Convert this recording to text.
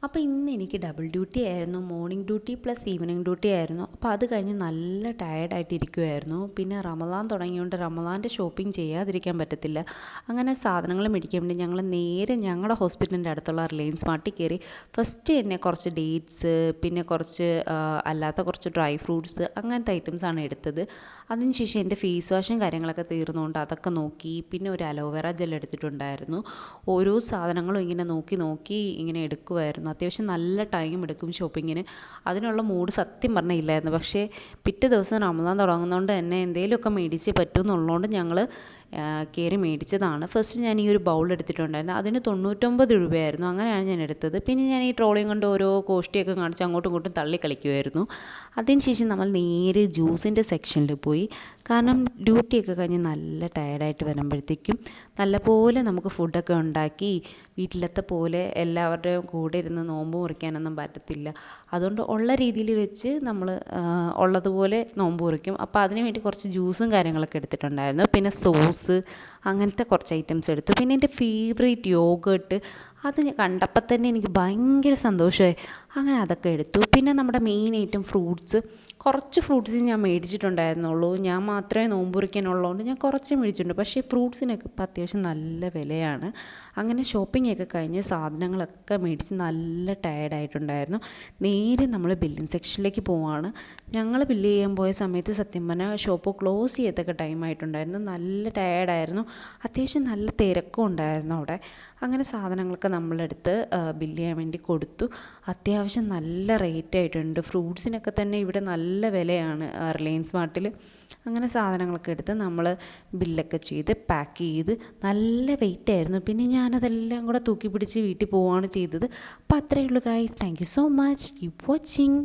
അപ്പോൾ ഇന്ന് എനിക്ക് ഡബിൾ ഡ്യൂട്ടി ആയിരുന്നു. Morning duty plus evening duty ആയിരുന്നു. അപ്പോൾ അത് കഴിഞ്ഞ് നല്ല ടയേർഡായിട്ട് ഇരിക്കുമായിരുന്നു. പിന്നെ റമദാൻ തുടങ്ങിയതുകൊണ്ട് റമദാൻ്റെ ഷോപ്പിംഗ് ചെയ്യാതിരിക്കാൻ പറ്റത്തില്ല. അങ്ങനെ സാധനങ്ങൾ മേടിക്കാൻ വേണ്ടി ഞങ്ങൾ നേരെ ഞങ്ങളുടെ ഹോസ്പിറ്റലിൻ്റെ അടുത്തുള്ള റിലയൻസ് മാർട്ടിൽ കയറി. ഫസ്റ്റ് തന്നെ കുറച്ച് ഡേറ്റ്സ്, പിന്നെ കുറച്ച് അല്ലാത്ത കുറച്ച് ഡ്രൈ ഫ്രൂട്ട്സ്, അങ്ങനത്തെ ഐറ്റംസാണ് എടുത്തത്. അതിനുശേഷം എൻ്റെ ഫേസ് വാഷും കാര്യങ്ങളൊക്കെ തീർന്നുകൊണ്ട് അതൊക്കെ നോക്കി. പിന്നെ ഒരു അലോവേറ ജെൽ എടുത്തിട്ടുണ്ടായിരുന്നു. ഓരോ സാധനങ്ങളും ഇങ്ങനെ നോക്കി ഇങ്ങനെ എടുക്കുമായിരുന്നു. അത്യാവശ്യം നല്ല ടൈം എടുക്കും ഷോപ്പിങ്ങിന്. അതിനുള്ള മൂഡ് സത്യം പറഞ്ഞാൽ ഇല്ലായിരുന്നു. പക്ഷേ പിറ്റേ ദിവസം റമദാൻ തുടങ്ങുന്നതുകൊണ്ട് തന്നെ എന്തെങ്കിലുമൊക്കെ മേടിച്ചേ പറ്റൂ എന്നുള്ളതുകൊണ്ട് ഞങ്ങൾ കയറി മേടിച്ചതാണ്. ഫസ്റ്റ് ഞാൻ ഈ ഒരു ബൗൾ എടുത്തിട്ടുണ്ടായിരുന്നു. അതിന് 99 രൂപയായിരുന്നു. അങ്ങനെയാണ് ഞാൻ എടുത്തത്. പിന്നെ ഞാൻ ഈ ട്രോളിയും കൊണ്ട് ഓരോ കോഷ്ടിയൊക്കെ കാണിച്ച് അങ്ങോട്ടും ഇങ്ങോട്ടും തള്ളി കളിക്കുമായിരുന്നു. അതിനുശേഷം നമ്മൾ നേരെ ജ്യൂസിൻ്റെ സെക്ഷനിൽ പോയി. കാരണം ഡ്യൂട്ടിയൊക്കെ കഴിഞ്ഞ് നല്ല ടയർഡായിട്ട് വരുമ്പോഴത്തേക്കും നല്ലപോലെ നമുക്ക് ഫുഡൊക്കെ ഉണ്ടാക്കി വീട്ടിലത്തെ പോലെ എല്ലാവരുടെയും കൂടെ ഇരുന്ന് നോമ്പ് മുറിക്കാനൊന്നും പറ്റത്തില്ല. അതുകൊണ്ട് ഉള്ള രീതിയിൽ വെച്ച് നമ്മൾ ഉള്ളതുപോലെ നോമ്പ് മുറിക്കും. അപ്പോൾ അതിന് വേണ്ടി കുറച്ച് ജ്യൂസും കാര്യങ്ങളൊക്കെ എടുത്തിട്ടുണ്ടായിരുന്നു. പിന്നെ സോസ്, അങ്ങനത്തെ കുറച്ച് ഐറ്റംസ് എടുത്തു. പിന്നെ എൻ്റെ ഫേവറേറ്റ് യോഗേർട്ട്, അത് ഞാൻ കണ്ടപ്പോൾ തന്നെ എനിക്ക് ഭയങ്കര സന്തോഷമായി. അങ്ങനെ അതൊക്കെ എടുത്തു. പിന്നെ നമ്മുടെ മെയിൻ ഐറ്റം ഫ്രൂട്ട്സ്, കുറച്ച് ഫ്രൂട്ട്സ് ഞാൻ മേടിച്ചിട്ടുണ്ടായിരുന്നുള്ളൂ. ഞാൻ മാത്രമേ നോമ്പ് മുറിക്കാനുള്ളതുകൊണ്ട് ഞാൻ കുറച്ച് മേടിച്ചിട്ടുണ്ട്. പക്ഷേ ഫ്രൂട്ട്സിനൊക്കെ ഇപ്പോൾ അത്യാവശ്യം നല്ല വിലയാണ്. അങ്ങനെ ഷോപ്പിംഗ് ഒക്കെ കഴിഞ്ഞ് സാധനങ്ങളൊക്കെ മേടിച്ച് നല്ല ടയർഡായിട്ടുണ്ടായിരുന്നു. നേരെ നമ്മൾ ബില്ലിംഗ് സെക്ഷനിലേക്ക് പോവുകയാണ്. ഞങ്ങൾ ബില്ല് ചെയ്യാൻ പോയ സമയത്ത് സത്യം പറഞ്ഞാൽ ഷോപ്പ് ക്ലോസ് ചെയ്യത്തൊക്കെ ടൈമായിട്ടുണ്ടായിരുന്നു. നല്ല ടയർഡായിരുന്നു. അത്യാവശ്യം നല്ല തിരക്കും ഉണ്ടായിരുന്നു അവിടെ. അങ്ങനെ സാധനങ്ങളൊക്കെ നമ്മളെടുത്ത് ബില്ല് ചെയ്യാൻ വേണ്ടി കൊടുത്തു. അത്യാവശ്യം നല്ല റേറ്റ് ആയിട്ടുണ്ട്. ഫ്രൂട്ട്സിനൊക്കെ തന്നെ ഇവിടെ നല്ല വിലയാണ് റിലയൻസ് മാർട്ടിൽ. അങ്ങനെ സാധനങ്ങളൊക്കെ എടുത്ത് നമ്മൾ ബില്ലൊക്കെ ചെയ്ത് പാക്ക് ചെയ്ത്, നല്ല വെയിറ്റ് ആയിരുന്നു. പിന്നെ ഞാനതെല്ലാം കൂടെ തൂക്കി പിടിച്ച് വീട്ടിൽ പോവുകയാണ് ചെയ്തത്. അപ്പോൾ അത്രയേ ഉള്ളൂ guys. Thank you so much. Keep watching.